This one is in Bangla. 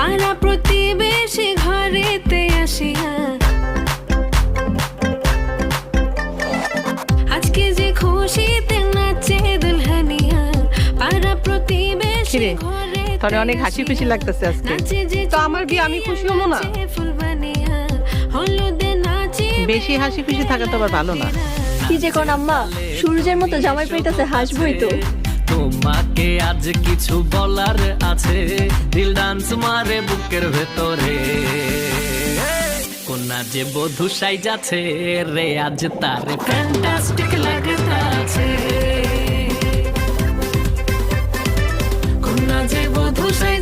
পাড়া প্রতিবেশী ঘরেতে আসিয়া আজকে যে খুশিতে নাচে দুলহানিয়া পাড়া প্রতিবেশী কিরে, ঘরেতে তোরে অনেক হাসি খুশি লাগতেছে আজকে। নাচে যে তো আমার বিয়ে আমি খুশি হবো না? ফুল বানিয়া হলুদে নাচে বেশি হাসি খুশি থাকা তো আবার ভালো না। কি যে কোন আম্মা, সূর্যের মতো জামাই পাইতাছে, হাসবই তো। তোমাকে আজ কিছু বলার আছে, দিল ডান্স মারে বুকের ভেতরে। কোনা যে বধূ সাই যাচ্ছে রে, আজ তার ফ্যান্টাস্টিক লাগতাছে। কোনা যে বধূ সাই